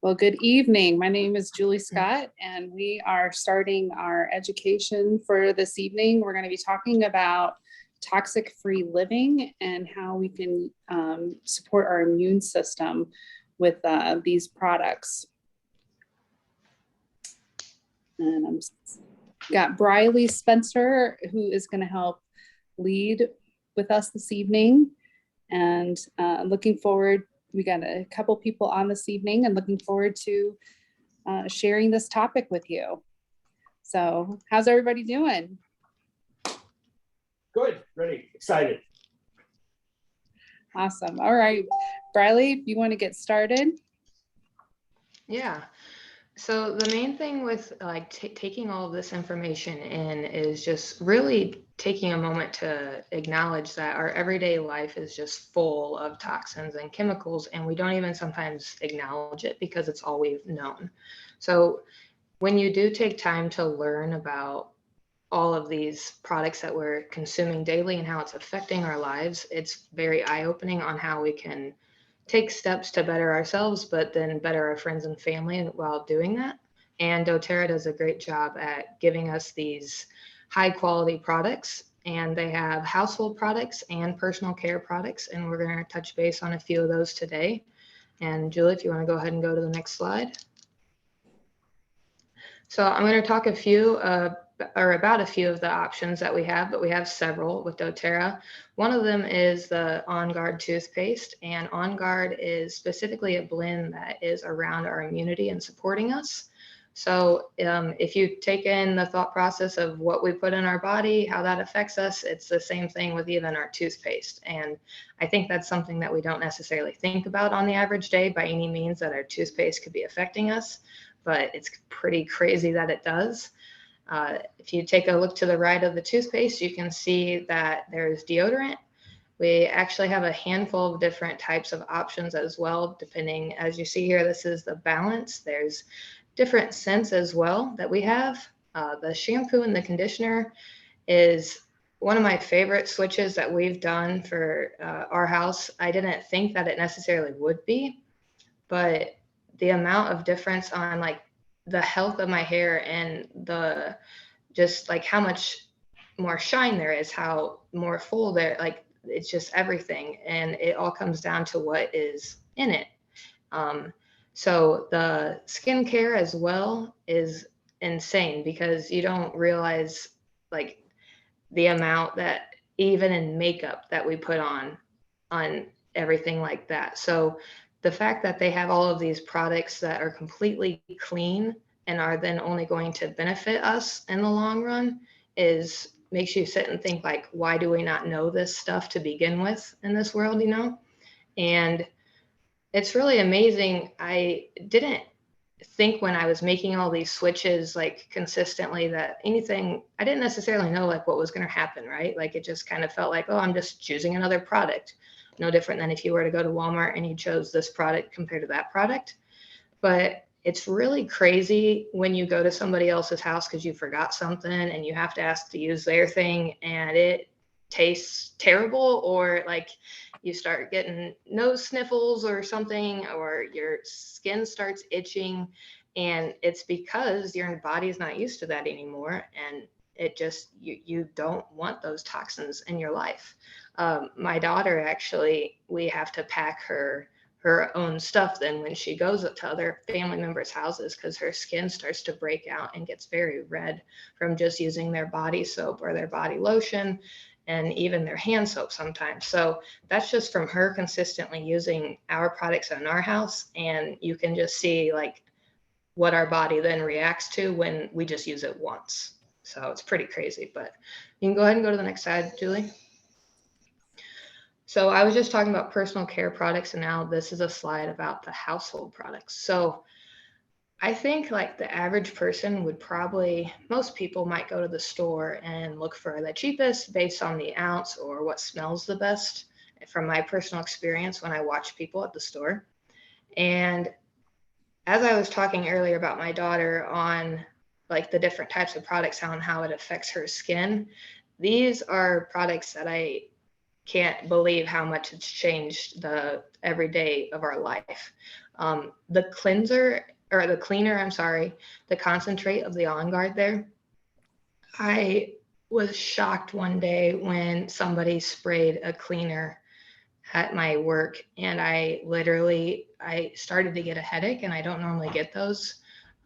Well, good evening. My name is Julie Scott, and we are starting our education for this evening. We're going to be talking about toxic-free living and how we can support our immune system with these products. And I've got Briley Spencer, who is going to help lead with us this evening. And looking forward, we got a couple people on this evening and looking forward to sharing this topic with you. So how's everybody doing? Good, ready, excited. Awesome. All right, Briley, if you want to get started. Yeah. So the main thing with like taking all of this information in is just really taking a moment to acknowledge that our everyday life is just full of toxins and chemicals, and we don't even sometimes acknowledge it because it's all we've known. So when you do take time to learn about all of these products that we're consuming daily and how it's affecting our lives, it's very eye-opening on how we can take steps to better ourselves, but then better our friends and family while doing that. And Doterra does a great job at giving us these high quality products, and they have household products and personal care products. And we're going to touch base on a few of those today. And Julie, if you want to go ahead and go to the next slide. So I'm going to talk about a few of the options that we have, but we have several with doTERRA. One of them is the On Guard toothpaste, and On Guard is specifically a blend that is around our immunity and supporting us. So if you take in the thought process of what we put in our body, how that affects us, it's the same thing with even our toothpaste. And I think that's something that we don't necessarily think about on the average day by any means, that our toothpaste could be affecting us, but it's pretty crazy that it does. If you take a look to the right of the toothpaste, you can see that there's deodorant. We actually have a handful of different types of options as well, depending, as you see here, this is the balance. There's different scents as well that we have. The shampoo and the conditioner is one of my favorite switches that we've done for our house. I didn't think that it necessarily would be, but the amount of difference on like the health of my hair and the just like how much more shine there is, how more full there, like it's just everything, and it all comes down to what is in it. So the skincare as well is insane because you don't realize like the amount that even in makeup that we put on everything like that. So the fact that they have all of these products that are completely clean and are then only going to benefit us in the long run makes you sit and think like, why do we not know this stuff to begin with in this world, you know? And it's really amazing. I didn't think when I was making all these switches like consistently that I didn't necessarily know like what was going to happen, right? Like it just kind of felt like, oh, I'm just choosing another product. No different than if you were to go to Walmart and you chose this product compared to that product. But it's really crazy when you go to somebody else's house because you forgot something and you have to ask to use their thing and it tastes terrible, or like you start getting nose sniffles or something, or your skin starts itching, and it's because your body's not used to that anymore, and it just you don't want those toxins in your life. My daughter, actually, we have to pack her own stuff then when she goes to other family members' houses because her skin starts to break out and gets very red from just using their body soap or their body lotion and even their hand soap sometimes. So that's just from her consistently using our products in our house, and you can just see like what our body then reacts to when we just use it once. So it's pretty crazy, but you can go ahead and go to the next slide, Julie. So I was just talking about personal care products, and now this is a slide about the household products. So I think like the average person would most people might go to the store and look for the cheapest based on the ounce or what smells the best, from my personal experience when I watch people at the store. And as I was talking earlier about my daughter on like the different types of products and how it affects her skin, these are products that I can't believe how much it's changed the every day of our life. The cleanser or the cleaner, I'm sorry, the concentrate of the On Guard there. I was shocked one day when somebody sprayed a cleaner at my work, and I started to get a headache, and I don't normally get those.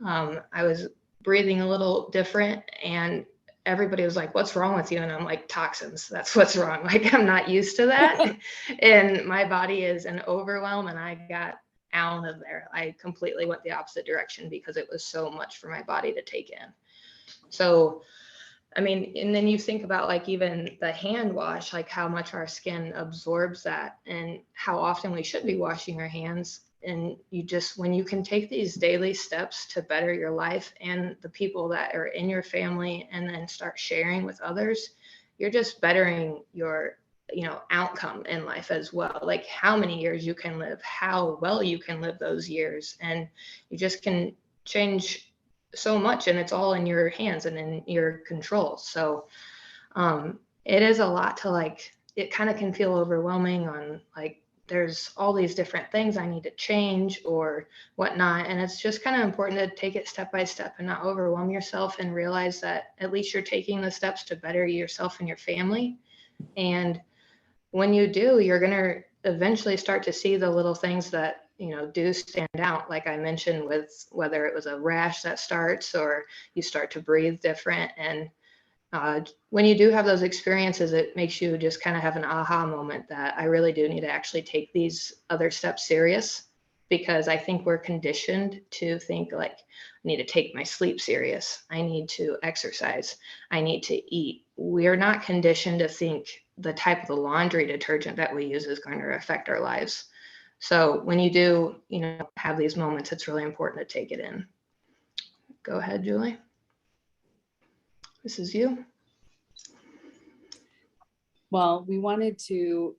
I was breathing a little different, and everybody was like, "What's wrong with you?" And I'm like, "Toxins, that's what's wrong." Like, I'm not used to that. And my body is an overwhelm, and I got out of there. I completely went the opposite direction because it was so much for my body to take in. So I mean, and then you think about like even the hand wash, like how much our skin absorbs that and how often we should be washing our hands. And you just, when you can take these daily steps to better your life and the people that are in your family and then start sharing with others, you're just bettering your, outcome in life as well. Like how many years you can live, how well you can live those years. And you just can change so much, and it's all in your hands and in your control. So it is a lot to like, it kind of can feel overwhelming on like there's all these different things I need to change or whatnot, and it's just kind of important to take it step by step and not overwhelm yourself, and realize that at least you're taking the steps to better yourself and your family. And when you do, you're going to eventually start to see the little things that do stand out, like I mentioned, with whether it was a rash that starts or you start to breathe different. And when you do have those experiences, it makes you just kind of have an aha moment that I really do need to actually take these other steps serious, because I think we're conditioned to think like, I need to take my sleep serious, I need to exercise, I need to eat. We're not conditioned to think the type of the laundry detergent that we use is going to affect our lives. So when you do, have these moments, it's really important to take it in. Go ahead, Julie. This is you. Well, we wanted to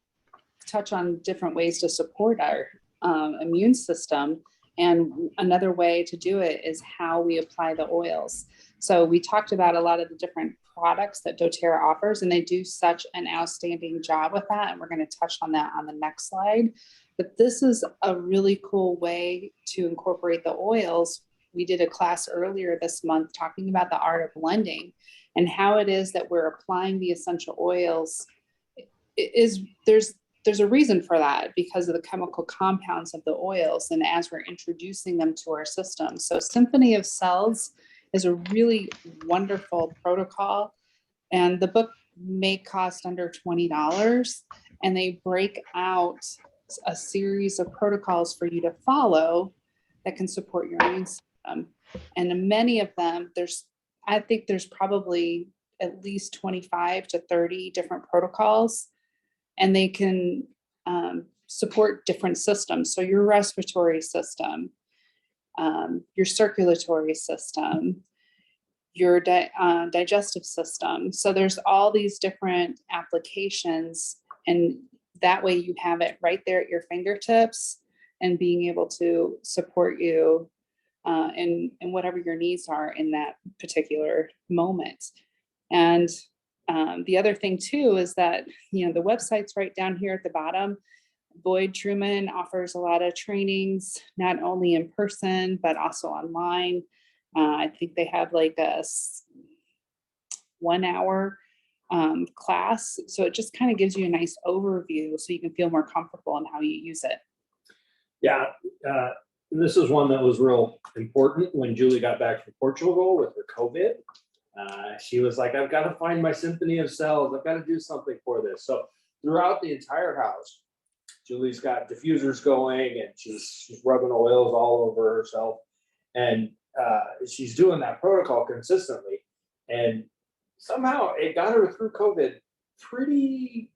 touch on different ways to support our immune system. And another way to do it is how we apply the oils. So we talked about a lot of the different products that doTERRA offers, and they do such an outstanding job with that. And we're going to touch on that on the next slide. But this is a really cool way to incorporate the oils. We did a class earlier this month talking about the art of blending and how it is that we're applying the essential oils. There's a reason for that because of the chemical compounds of the oils and as we're introducing them to our system. So Symphony of Cells is a really wonderful protocol, and the book may cost under $20, and they break out a series of protocols for you to follow that can support your immune system. And many of them, I think there's probably at least 25 to 30 different protocols, and they can support different systems. So your respiratory system, your circulatory system, your digestive system. So there's all these different applications, and that way you have it right there at your fingertips and being able to support you in whatever your needs are in that particular moment. And the other thing too is that, the website's right down here at the bottom. Boyd Truman offers a lot of trainings, not only in person, but also online. I think they have like a 1 hour class. So it just kind of gives you a nice overview so you can feel more comfortable in how you use it. Yeah, this is one that was real important when Julie got back from Portugal with her COVID. She was like, I've got to find my Symphony of Cells. I've got to do something for this. So throughout the entire house, Julie's got diffusers going, and she's rubbing oils all over herself. And she's doing that protocol consistently. And somehow it got her through COVID pretty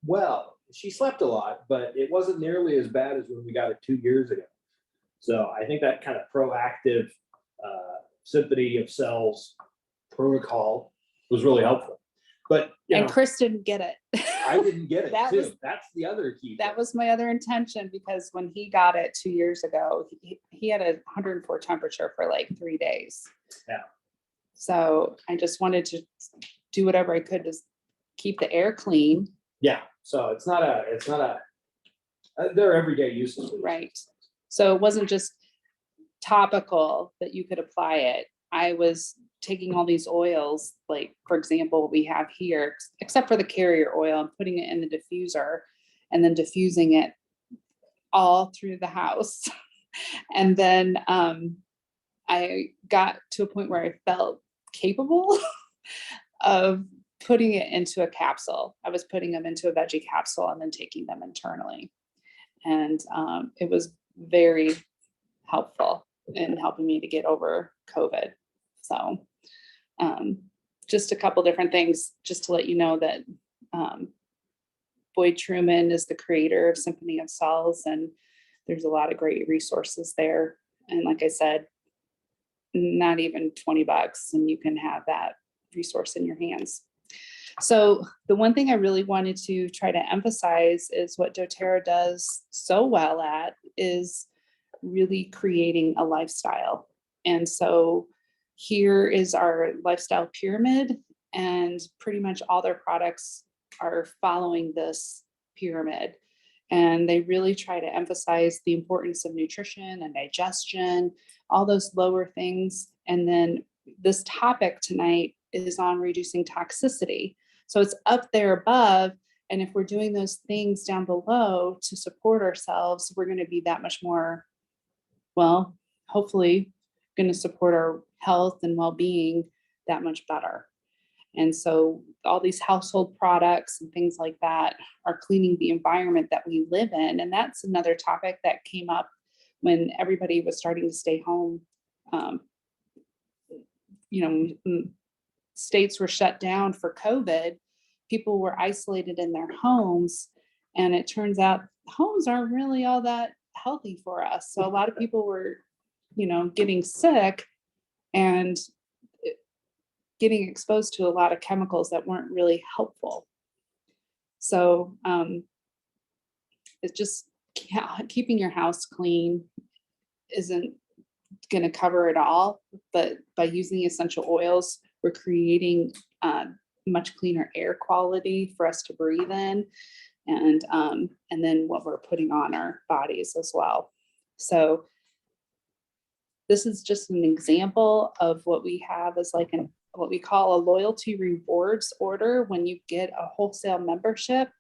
well. She slept a lot, but it wasn't nearly as bad as when we got it 2 years ago. So I think that kind of proactive Symphony of Cells protocol was really helpful. But Chris didn't get it. I didn't get it too. That's the other key. That was my other intention, because when he got it 2 years ago, he had a 104 temperature for like 3 days. Yeah. So I just wanted to do whatever I could to keep the air clean. Yeah, so it's not a, they're everyday uses. Right. So it wasn't just topical that you could apply it. I was taking all these oils, like for example, what we have here, except for the carrier oil, and putting it in the diffuser and then diffusing it all through the house. And then I got to a point where I felt capable of putting it into a capsule. I was putting them into a veggie capsule and then taking them internally. And it was very helpful in helping me to get over COVID. So just a couple different things just to let you know that Boyd Truman is the creator of Symphony of Cells, and there's a lot of great resources there. And like I said, not even $20 and you can have that resource in your hands. So the one thing I really wanted to try to emphasize is what doTERRA does so well at is really creating a lifestyle. And so here is our lifestyle pyramid, and pretty much all their products are following this pyramid. And they really try to emphasize the importance of nutrition and digestion, all those lower things. And then this topic tonight is on reducing toxicity. So it's up there above. And if we're doing those things down below to support ourselves, we're going to be that much more, well, hopefully going to support our health and well-being that much better. And so all these household products and things like that are cleaning the environment that we live in. And that's another topic that came up when everybody was starting to stay home. States were shut down for COVID. People were isolated in their homes. And it turns out homes aren't really all that healthy for us. So a lot of people were, getting sick and getting exposed to a lot of chemicals that weren't really helpful. So it's just keeping your house clean isn't going to cover it all, but by using essential oils, we're creating much cleaner air quality for us to breathe in, and then what we're putting on our bodies as well. So this is just an example of what we have as like what we call a loyalty rewards order. When you get a wholesale membership,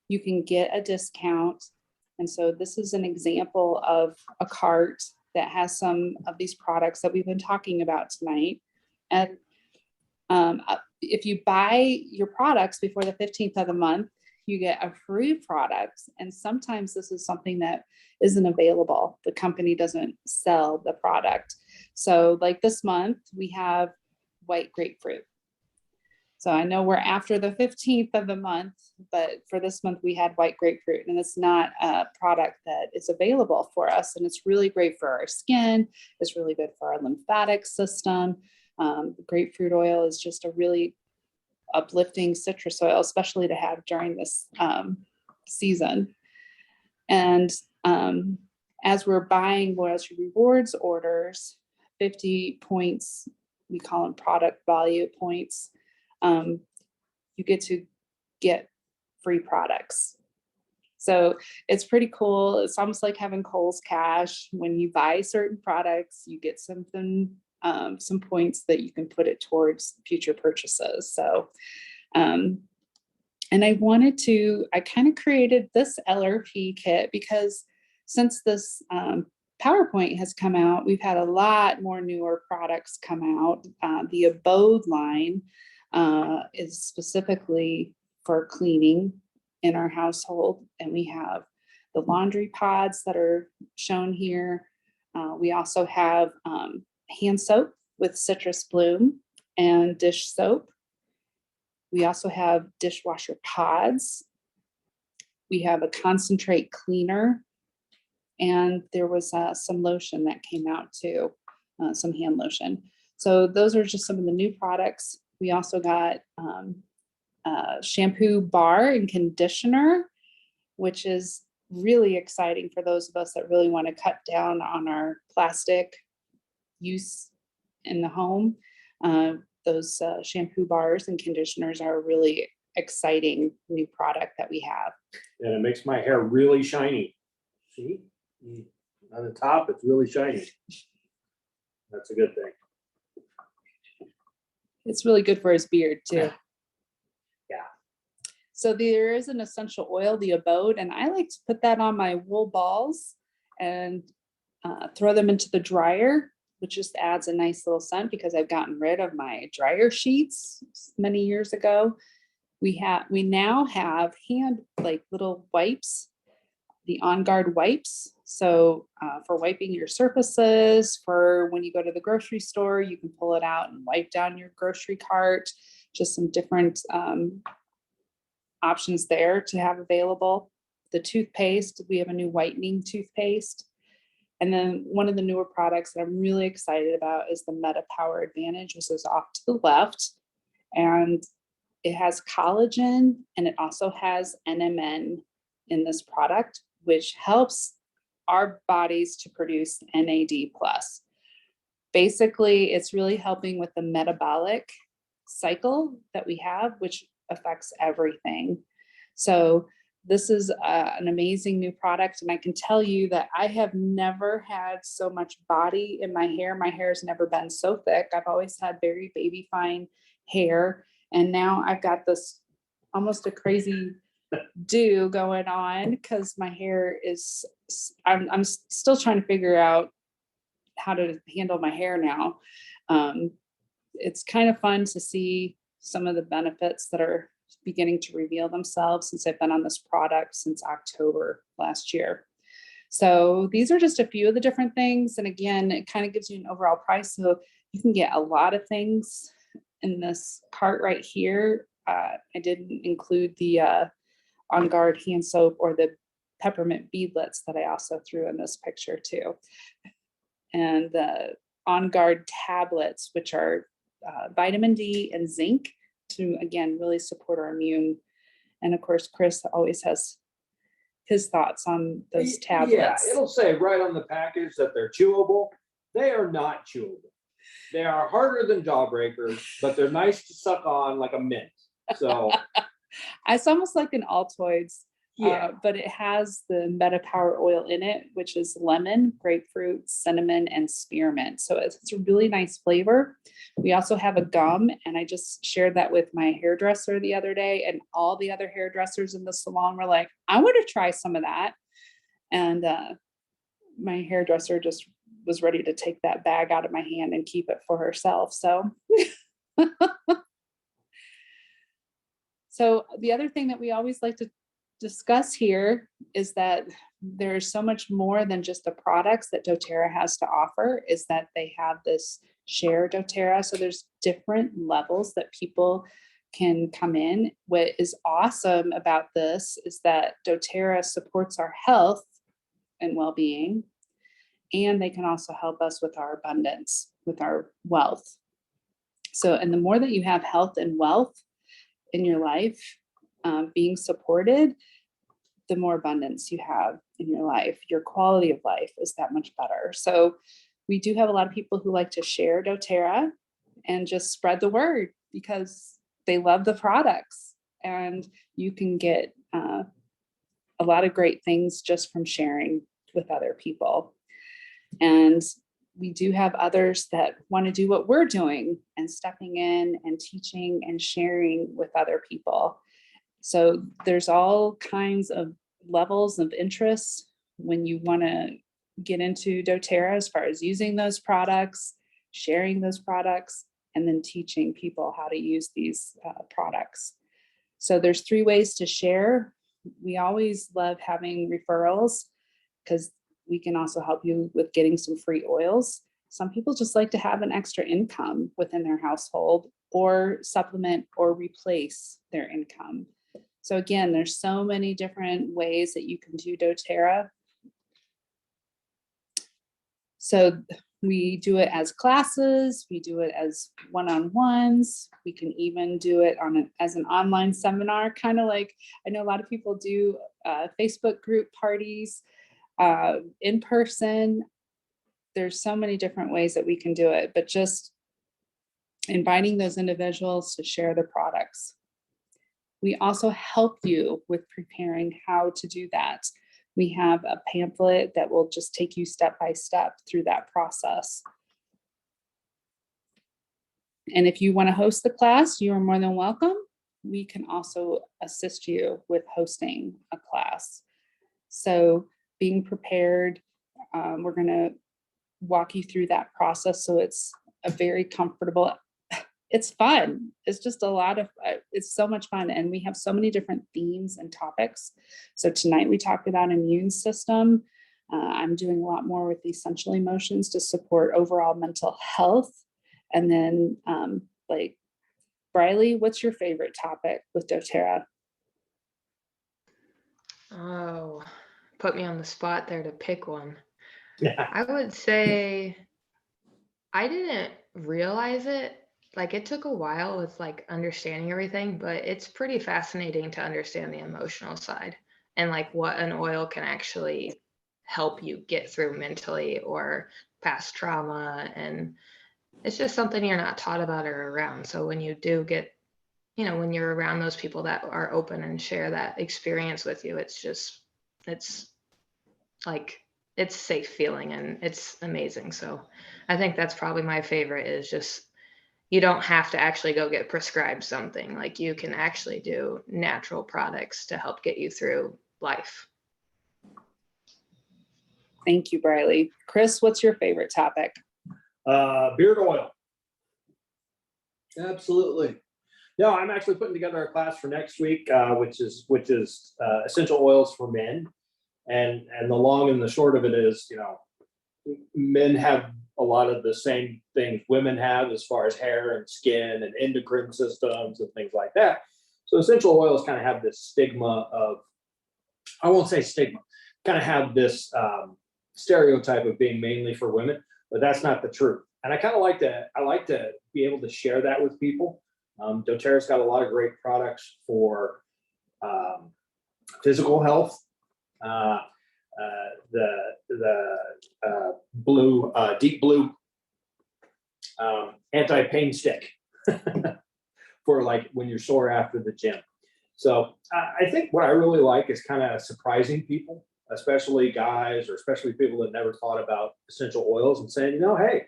you can get a discount. And so this is an example of a cart that has some of these products that we've been talking about tonight. And if you buy your products before the 15th of the month, you get a free product. And sometimes this is something that isn't available. The company doesn't sell the product. So like this month, we have white grapefruit. So I know we're after the 15th of the month, but for this month we had white grapefruit, and it's not a product that is available for us. And it's really great for our skin. It's really good for our lymphatic system. Grapefruit oil is just a really uplifting citrus oil, especially to have during this season. And as we're buying loyalty rewards orders, 50 points, we call them product value points, you get free products. So it's pretty cool. It's almost like having Kohl's Cash. When you buy certain products, you get something, some points that you can put it towards future purchases. So, and I kind of created this LRP kit because since this PowerPoint has come out, we've had a lot more newer products come out. The Abode line is specifically for cleaning in our household. And we have the laundry pods that are shown here. We also have hand soap with citrus bloom and dish soap. We also have dishwasher pods. We have a concentrate cleaner. And there was some lotion that came out too, some hand lotion. So those are just some of the new products. We also got shampoo bar and conditioner, which is really exciting for those of us that really want to cut down on our plastic use in the home. Those shampoo bars and conditioners are really exciting new product that we have. And it makes my hair really shiny. See? On the top, it's really shiny. That's a good thing. It's really good for his beard too. Yeah. So there is an essential oil, the Abode, and I like to put that on my wool balls and throw them into the dryer, which just adds a nice little scent because I've gotten rid of my dryer sheets many years ago. We now have hand like little wipes, the On Guard wipes. So for wiping your surfaces, for when you go to the grocery store, you can pull it out and wipe down your grocery cart. Just some different options there to have available. The toothpaste, we have a new whitening toothpaste. And then one of the newer products that I'm really excited about is the Meta Power Advantage, which is off to the left. And it has collagen and it also has NMN in this product, which helps our bodies to produce NAD+. Basically, it's really helping with the metabolic cycle that we have, which affects everything. So this is an amazing new product. And I can tell you that I have never had so much body in my hair. My hair has never been so thick. I've always had very baby fine hair. And now I've got this almost a crazy do going on because my hair is, I'm still trying to figure out how to handle my hair now. It's kind of fun to see some of the benefits that are beginning to reveal themselves since I've been on this product since October last year. So these are just a few of the different things. And again, it kind of gives you an overall price. So you can get a lot of things in this cart right here. I didn't include the On Guard hand soap or the peppermint beadlets that I also threw in this picture too. And the On Guard tablets, which are vitamin D and zinc to, again, really support our immune. And of course, Chris always has his thoughts on those tablets. Yeah, it'll say right on the package that they're chewable. They are not chewable. They are harder than jawbreakers, but they're nice to suck on like a mint. So it's almost like an Altoids, yeah, but it has the Meta Power oil in it, which is lemon, grapefruit, cinnamon, and spearmint. So it's a really nice flavor. We also have a gum, and I just shared that with my hairdresser the other day, and all the other hairdressers in the salon were like, I want to try some of that. And my hairdresser just was ready to take that bag out of my hand and keep it for herself. So so the other thing that we always like to discuss here is that there's so much more than just the products that Doterra has to offer, is that they have this share Doterra. So there's different levels that people can come in. What is awesome about this is that Doterra supports our health and well-being, and they can also help us with our abundance, with our wealth. So, and the more that you have health and wealth in your life, being supported, the more abundance you have in your life. Your quality of life is that much better. So we do have a lot of people who like to share Doterra and just spread the word because they love the products, and you can get a lot of great things just from sharing with other people. And we do have others that want to do what we're doing and stepping in and teaching and sharing with other people. So there's all kinds of levels of interest when you want to get into Doterra as far as using those products, sharing those products, and then teaching people how to use these products. So there's 3 ways to share. We always love having referrals because we can also help you with getting some free oils. Some people just like to have an extra income within their household or supplement or replace their income. So again, there's so many different ways that you can do Doterra. So we do it as classes, we do it as one-on-ones, we can even do it as an online seminar, kind of like, I know a lot of people do Facebook group parties, in person. There's so many different ways that we can do it, but just inviting those individuals to share the products. We also help you with preparing how to do that. We have a pamphlet that will just take you step by step through that process. And if you want to host the class, you are more than welcome. We can also assist you with hosting a class. So being prepared, we're going to walk you through that process. So it's a very comfortable, it's fun. It's just a lot of, it's so much fun. And we have so many different themes and topics. So tonight we talked about immune system. I'm doing a lot more with the essential emotions to support overall mental health. And then like, Briley, what's your favorite topic with doTERRA? Oh, put me on the spot there to pick one. Yeah. I would say I didn't realize it. Like it took a while with like understanding everything, but it's pretty fascinating to understand the emotional side and like what an oil can actually help you get through mentally or past trauma. And it's just something you're not taught about or around. So when you do get, when you're around those people that are open and share that experience with you, it's like, it's safe feeling and it's amazing. So I think that's probably my favorite is just, you don't have to actually go get prescribed something. Like you can actually do natural products to help get you through life. Thank you, Briley. Chris, what's your favorite topic? Beard oil. Absolutely. No, I'm actually putting together a class for next week, which is essential oils for men. And the long and the short of it is, men have a lot of the same things women have as far as hair and skin and endocrine systems and things like that. So essential oils kind of have this stigma of, I won't say stigma, kind of have this stereotype of being mainly for women, but that's not the truth. And I kind of like to be able to share that with people. doTERRA's got a lot of great products for physical health. The blue, deep blue anti-pain stick for like when you're sore after the gym. So I think what I really like is kind of surprising people, especially guys or especially people that never thought about essential oils and saying, hey,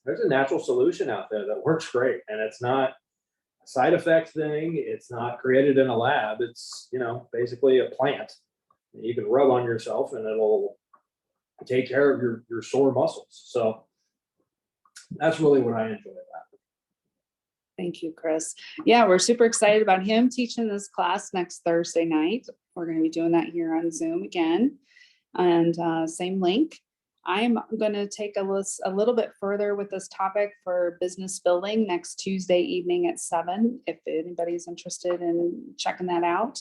there's a natural solution out there that works great. And it's not a side effect thing. It's not created in a lab. It's, basically a plant that you can rub on yourself and it'll take care of your sore muscles. So that's really what I enjoy about it. Thank you, Chris. Yeah, we're super excited about him teaching this class next Thursday night. We're going to be doing that here on Zoom again. And same link. I'm going to take a little bit further with this topic for business building next Tuesday evening at 7, if anybody's interested in checking that out.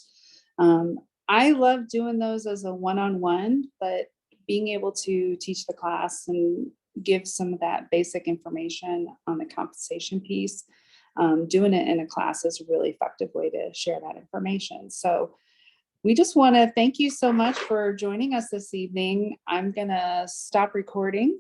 I love doing those as a one-on-one, but being able to teach the class and give some of that basic information on the compensation piece, doing it in a class is a really effective way to share that information. So we just want to thank you so much for joining us this evening. I'm going to stop recording